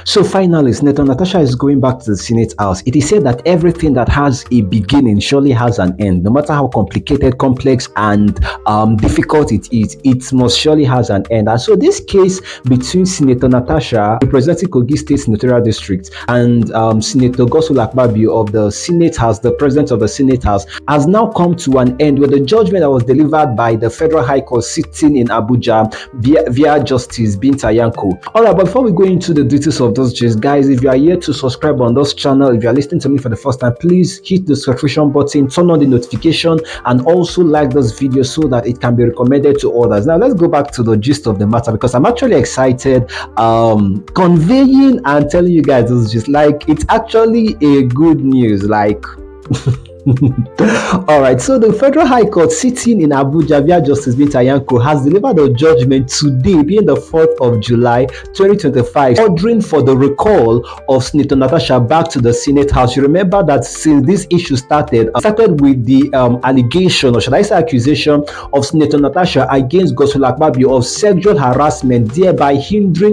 So finally, Senator Natasha is going back to the Senate House. It is said that everything that has a beginning surely has an end. No matter how complicated, complex, and difficult it is, it must surely has an end. And so this case between Senator Natasha, representing Kogi State Senatorial District, and Senator Godswill Akpabio of the Senate House, the President of the Senate House, has now come to an end with the judgment that was delivered by the Federal High Court sitting in Abuja via Justice Binta Yanko. Alright, but before we go into the details of those cases, guys, if you are here to subscribe on this channel, if you are listening to me for the first time, please hit the subscription button, turn on the notification, and also like this video so that it can be recommended to others. Now let's go back to the gist of the matter, because I'm actually excited conveying and telling you guys this gist. Like, it's actually a good news, like all right, so the Federal High Court sitting in Abuja via Justice Binta Yanko has delivered a judgment today, being the 4th of July 2025, ordering for the recall of Senator Natasha back to the Senate House. You remember that since this issue started with the allegation, or should I say accusation, of Senator Natasha against Godswill Akpabio of sexual harassment, thereby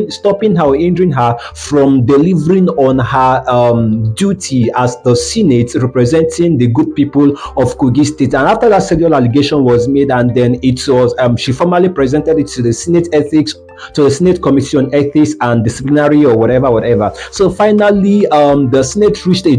stopping her or hindering her from delivering on her duty as the Senate representing the good people of Kogi State. And after that sexual allegation was made, and then it was she formally presented it to the Senate Committee on Ethics and Disciplinary, or whatever. So finally, the Senate reached a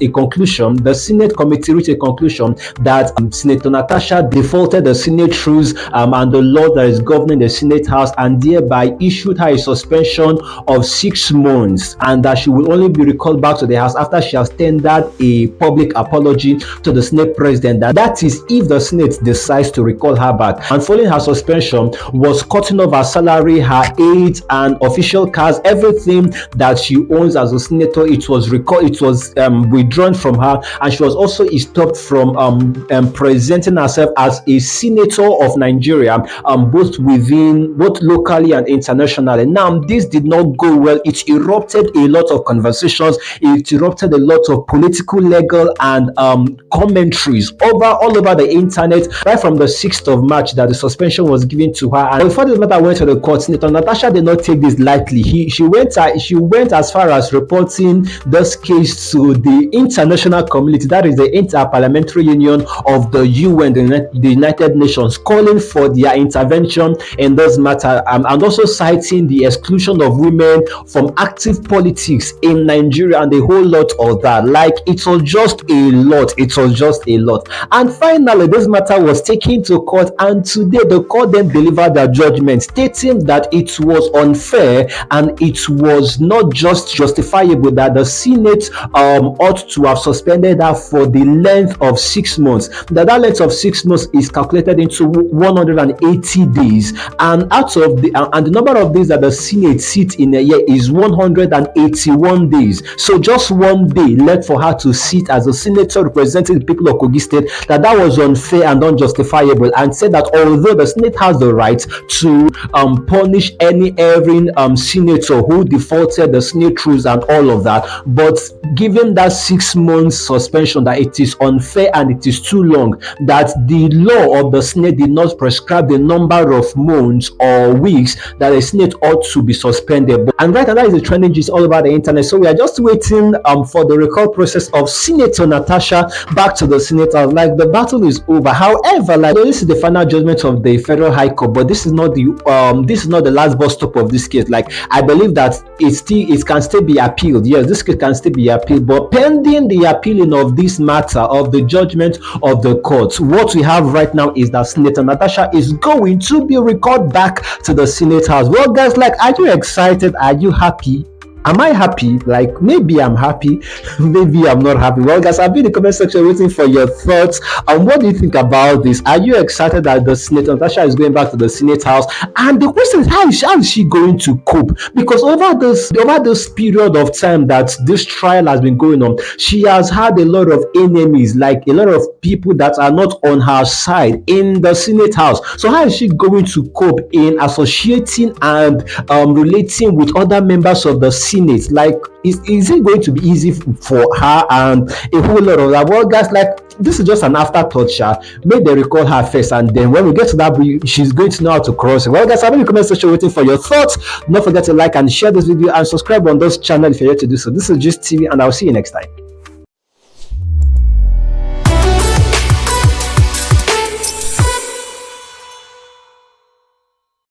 conclusion. The Senate Committee reached a conclusion that Senator Natasha defaulted the Senate rules and the law that is governing the Senate House, and thereby issued her a suspension of 6 months, and that she will only be recalled back to the House after she has tendered a public apology to the Senate President. That is, if the Senate decides to recall her back. And following her suspension was cutting off her salary, her aides, and official cars, everything that she owns as a senator. It was withdrawn from her, and she was also stopped from presenting herself as a senator of Nigeria, both locally and internationally. Now, this did not go well. It erupted a lot of conversations. It erupted a lot of political, legal, and commentaries all over the internet, right from the 6th of March that the suspension was given to her. And before this matter went to the court, Senator Natasha did not take this lightly. She went as far as reporting this case to the international community, that is the Inter-Parliamentary Union of the UN, the United Nations, calling for their intervention in this matter, and also citing the exclusion of women from active politics in Nigeria and a whole lot of that. Like, it was just a lot. And finally, this matter was taken to court, and today the court then delivered their judgment, stating that it was unfair and it was not just justifiable that the Senate ought to have suspended her for the length of 6 months. That length of 6 months is calculated into 180 days, and the number of days that the Senate sits in a year is 181 days. So just one day left for her to sit as a senator representing the people of Kogi State. That was unfair and unjustifiable, and said that although the Senate has the right to punish any erring senator who defaulted the Senate rules and all of that, but given that 6 months suspension, that it is unfair and it is too long, that the law of the Senate did not prescribe the number of months or weeks that the Senate ought to be suspended. And right now, that is the trending gist all over the internet. So we are just waiting for the recall process of Senator Natasha back to the Senate House. Like, the battle is over. However, like, this is the final judgment of the Federal High Court, but this is not the last bus stop of this case. Like, I believe that it can still be appealed. Yes, this case can still be appealed, but pending the appealing of this matter, of the judgment of the court, what we have right now is that Senator Natasha is going to be recalled back to the Senate House. Well, guys, like, are you excited? Are you happy? Am I happy? Like, maybe I'm happy, maybe I'm not happy. Well, guys, I'll be in the comment section waiting for your thoughts. And what do you think about this? Are you excited that the Senator Natasha is going back to the Senate House? And the question is, how is she going to cope? Because over this period of time that this trial has been going on, she has had a lot of enemies, like a lot of people that are not on her side in the Senate House. So how is she going to cope in associating and relating with other members of the Senate? Like, is it going to be easy for her and a whole lot of that? Well, guys, like, this is just an afterthought, sha. Make they recall her first, and then when we get to that bridge, she's going to know how to cross it. Well, guys, I'm in the comment section waiting for your thoughts. Don't forget to like and share this video and subscribe on this channel if you're yet to do so. This is Just TV, and I'll see you next time.